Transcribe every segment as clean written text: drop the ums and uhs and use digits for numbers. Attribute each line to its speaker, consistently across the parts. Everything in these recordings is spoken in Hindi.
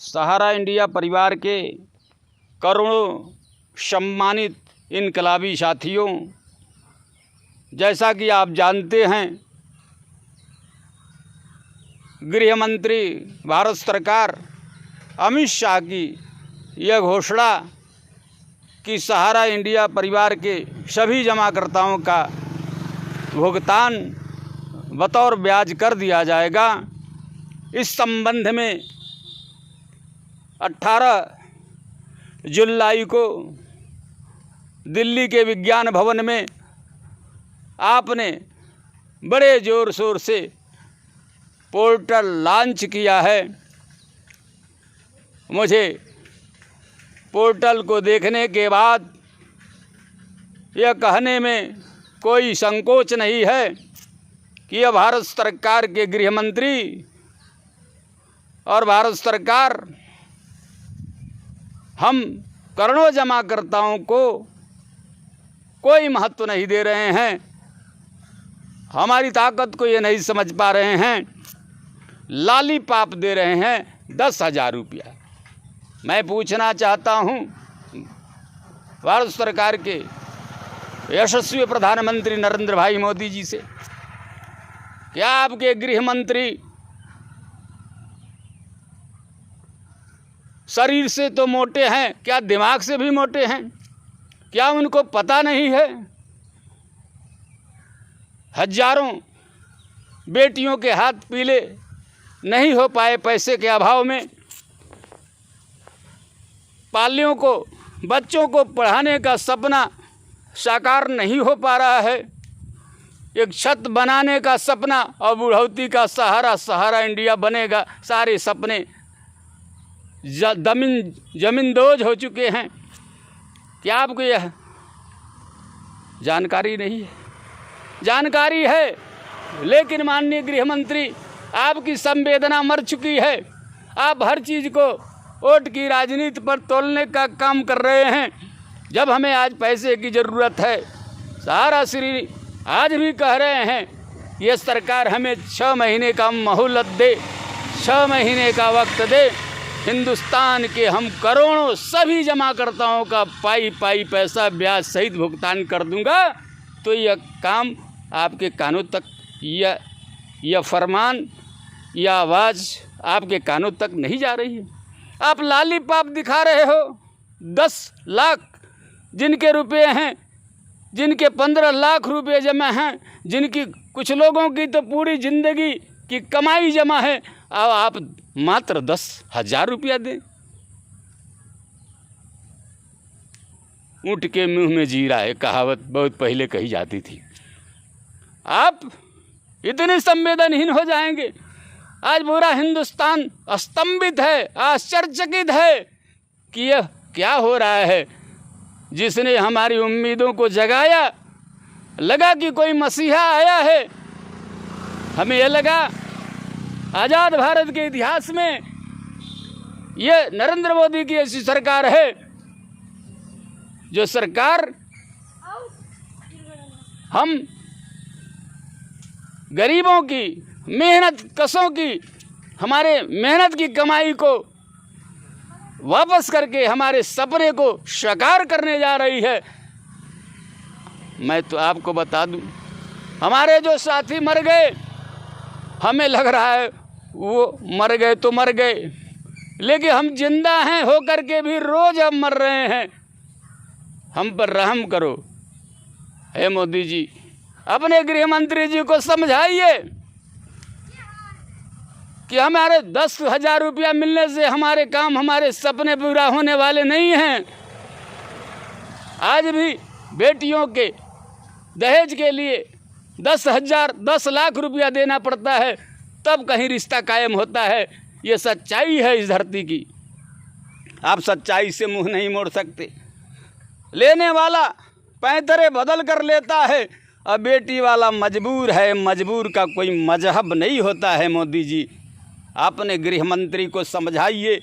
Speaker 1: सहारा इंडिया परिवार के करोड़ों सम्मानित इनकलाबी साथियों, जैसा कि आप जानते हैं, गृह मंत्री भारत सरकार अमित शाह की यह घोषणा कि सहारा इंडिया परिवार के सभी जमाकर्ताओं का भुगतान बतौर ब्याज कर दिया जाएगा। इस संबंध में 18 जुलाई को दिल्ली के विज्ञान भवन में आपने बड़े ज़ोर शोर से पोर्टल लॉन्च किया है। मुझे पोर्टल को देखने के बाद यह कहने में कोई संकोच नहीं है कि यह भारत सरकार के गृह मंत्री और भारत सरकार हम करोड़ों जमाकर्ताओं को कोई महत्व नहीं दे रहे हैं, हमारी ताकत को ये नहीं समझ पा रहे हैं, लॉलीपॉप दे रहे हैं 10,000 रुपया। मैं पूछना चाहता हूँ भारत सरकार के यशस्वी प्रधानमंत्री नरेंद्र भाई मोदी जी से, क्या आपके गृह मंत्री शरीर से तो मोटे हैं, क्या दिमाग से भी मोटे हैं? क्या उनको पता नहीं है हजारों बेटियों के हाथ पीले नहीं हो पाए पैसे के अभाव में? पालियों को, बच्चों को पढ़ाने का सपना साकार नहीं हो पा रहा है। एक छत बनाने का सपना और बुढ़ौती का सहारा, सहारा इंडिया बनेगा, सारे सपने जमींदोज हो चुके हैं। क्या आपको यह जानकारी नहीं है? जानकारी है, लेकिन माननीय गृह मंत्री, आपकी संवेदना मर चुकी है। आप हर चीज़ को वोट की राजनीति पर तोलने का काम कर रहे हैं। जब हमें आज पैसे की ज़रूरत है, सहारा श्री आज भी कह रहे हैं, ये सरकार हमें 6 महीने का मोहलत दे, 6 महीने का वक्त दे, हिंदुस्तान के हम करोड़ों सभी जमाकर्ताओं का पाई पाई पैसा ब्याज सहित भुगतान कर दूंगा। तो यह काम आपके कानों तक, यह फरमान, यह आवाज़ आपके कानों तक नहीं जा रही है। आप लॉलीपॉप दिखा रहे हो। 10 लाख जिनके रुपए हैं, जिनके 15 लाख रुपए जमा हैं, जिनकी कुछ लोगों की तो पूरी ज़िंदगी की कमाई जमा है, अब आप मात्र 10,000 रुपया दें। ऊँट के मुंह में जीरा है, कहावत बहुत पहले कही जाती थी। आप इतने संवेदनहीन हो जाएंगे। आज पूरा हिंदुस्तान स्तंभित है, आश्चर्यचकित है कि यह क्या हो रहा है। जिसने हमारी उम्मीदों को जगाया, लगा कि कोई मसीहा आया है। हमें यह लगा आज़ाद भारत के इतिहास में यह नरेंद्र मोदी की ऐसी सरकार है, जो सरकार हम गरीबों की, मेहनत कशों की, हमारे मेहनत की कमाई को वापस करके हमारे सपने को साकार करने जा रही है। मैं तो आपको बता दूं, हमारे जो साथी मर गए, हमें लग रहा है वो मर गए तो मर गए, लेकिन हम जिंदा हैं होकर के भी रोज़ अब मर रहे हैं। हम पर रहम करो हे मोदी जी, अपने गृह मंत्री जी को समझाइए कि हमारे 10,000 रुपया मिलने से हमारे काम, हमारे सपने पूरा होने वाले नहीं हैं। आज भी बेटियों के दहेज के लिए 10 लाख रुपया देना पड़ता है, तब कहीं रिश्ता कायम होता है। ये सच्चाई है इस धरती की। आप सच्चाई से मुंह नहीं मोड़ सकते। लेने वाला पैंतरे बदल कर लेता है, और बेटी वाला मजबूर है। मजबूर का कोई मजहब नहीं होता है। मोदी जी, अपने गृह मंत्री को समझाइए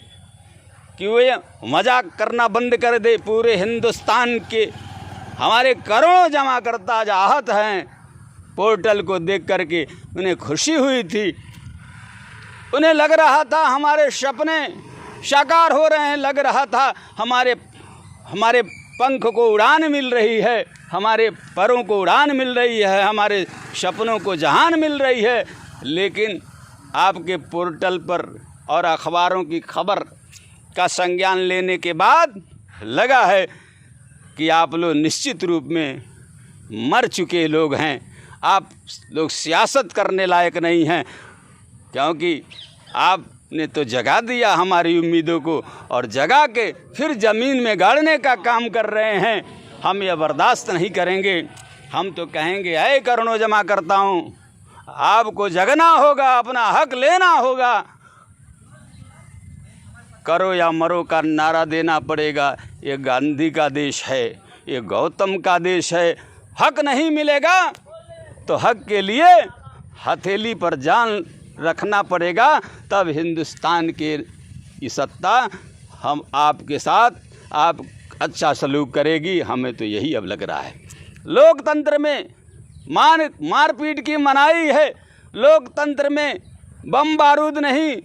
Speaker 1: कि वे मजाक करना बंद कर दे। पूरे हिंदुस्तान के हमारे करोड़ों जमाकर्ता आज आहत हैं। पोर्टल को देख करके उन्हें खुशी हुई थी, उन्हें लग रहा था हमारे सपने साकार हो रहे हैं। लग रहा था हमारे पंख को उड़ान मिल रही है, हमारे परों को उड़ान मिल रही है, हमारे सपनों को जहान मिल रही है। लेकिन आपके पोर्टल पर और अखबारों की खबर का संज्ञान लेने के बाद लगा है कि आप लोग निश्चित रूप में मर चुके लोग हैं। आप लोग सियासत करने लायक नहीं हैं, क्योंकि आपने तो जगा दिया हमारी उम्मीदों को और जगा के फिर ज़मीन में गाड़ने का काम कर रहे हैं। हम यह बर्दाश्त नहीं करेंगे। हम तो कहेंगे, ऐ करोड़ों जमा करता हूँ, आपको जगना होगा, अपना हक लेना होगा, करो या मरो का नारा देना पड़ेगा। ये गांधी का देश है, ये गौतम का देश है। हक नहीं मिलेगा तो हक के लिए हथेली पर जान रखना पड़ेगा, तब हिंदुस्तान के ये सत्ता हम आपके साथ आप अच्छा सलूक करेगी। हमें तो यही अब लग रहा है। लोकतंत्र में मारपीट की मनाही है। लोकतंत्र में बम बारूद नहीं,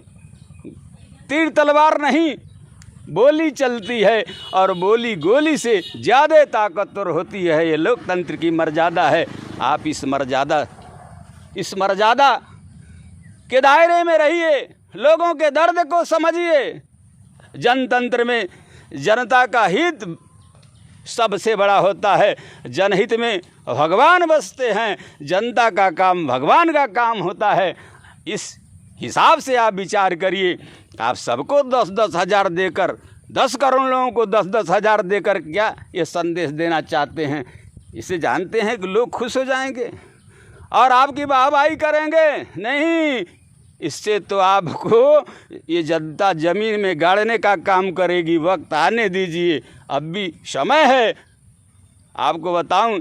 Speaker 1: तीर तलवार नहीं, बोली चलती है और बोली गोली से ज़्यादा ताकतवर होती है। ये लोकतंत्र की मर्यादा है। आप इस मर्यादा के दायरे में रहिए, लोगों के दर्द को समझिए। जनतंत्र में जनता का हित सबसे बड़ा होता है। जनहित में भगवान बसते हैं। जनता का काम भगवान का काम होता है। इस हिसाब से आप विचार करिए। आप सबको 10-10 हज़ार देकर, 10 करोड़ लोगों को 10-10 हज़ार देकर क्या ये संदेश देना चाहते हैं? इसे जानते हैं कि लोग खुश हो जाएंगे और आपकी वाहवाही करेंगे? नहीं, इससे तो आपको ये जनता ज़मीन में गाड़ने का काम करेगी। वक्त आने दीजिए, अब भी समय है। आपको बताऊं,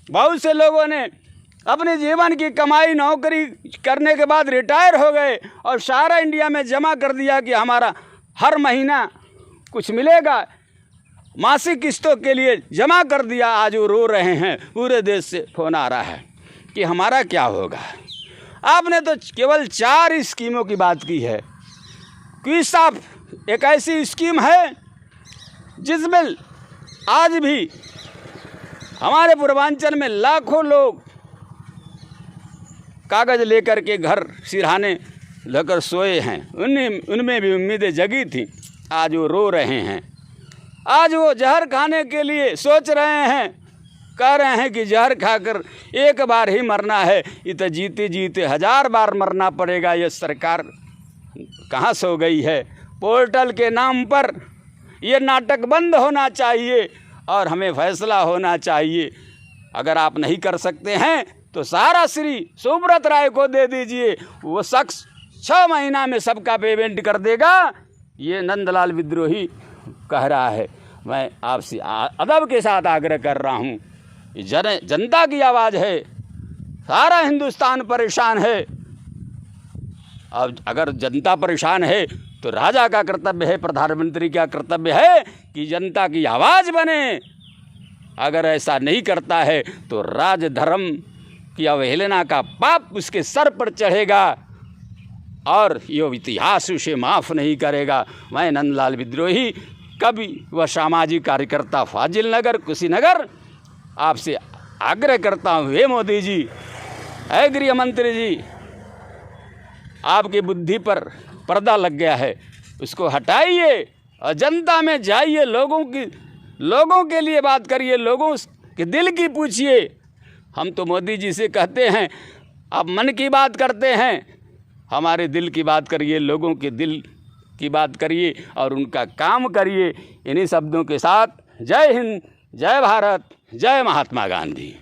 Speaker 1: बहुत से लोगों ने अपने जीवन की कमाई नौकरी करने के बाद रिटायर हो गए और सारा इंडिया में जमा कर दिया कि हमारा हर महीना कुछ मिलेगा। मासिक किस्तों के लिए जमा कर दिया। आज वो रो रहे हैं। पूरे देश से फ़ोन आ रहा है कि हमारा क्या होगा। आपने तो केवल 4 स्कीमों की बात की है। क्विसाप एक ऐसी स्कीम है जिसमें आज भी हमारे पूर्वांचल में लाखों लोग कागज़ लेकर के घर सिरहाने लेकर सोए हैं। उनमें भी उम्मीदें जगी थी। आज वो रो रहे हैं। आज वो जहर खाने के लिए सोच रहे हैं, कह रहे हैं कि जहर खाकर एक बार ही मरना है। ये तो जीते जीते 1000 बार मरना पड़ेगा। ये सरकार कहाँ सो गई है? पोर्टल के नाम पर ये नाटक बंद होना चाहिए और हमें फैसला होना चाहिए। अगर आप नहीं कर सकते हैं तो सारा श्री सुब्रत राय को दे दीजिए। वो शख्स 6 महीना में सबका पेमेंट कर देगा। ये नंदलाल विद्रोही कह रहा है। मैं आपसे अदब के साथ आग्रह कर रहा हूँ, जनता की आवाज़ है। सारा हिंदुस्तान परेशान है। अब अगर जनता परेशान है तो राजा का कर्तव्य है, प्रधानमंत्री का कर्तव्य है कि जनता की आवाज़ बने। अगर ऐसा नहीं करता है तो राजधर्म की अवहेलना का पाप उसके सर पर चढ़ेगा और ये इतिहास उसे माफ़ नहीं करेगा। मैं नंदलाल विद्रोही, कवि व सामाजिक कार्यकर्ता, फाजिल नगर, कुशीनगर, आपसे आग्रह करता हूँ, हे मोदी जी, हे गृह मंत्री जी, आपकी बुद्धि पर पर्दा लग गया है, उसको हटाइए और जनता में जाइए। लोगों के लिए बात करिए, लोगों के दिल की पूछिए। हम तो मोदी जी से कहते हैं, आप मन की बात करते हैं, हमारे दिल की बात करिए, लोगों के दिल की बात करिए और उनका काम करिए। इन्हीं शब्दों के साथ जय हिंद, जय भारत, जय महात्मा गांधी।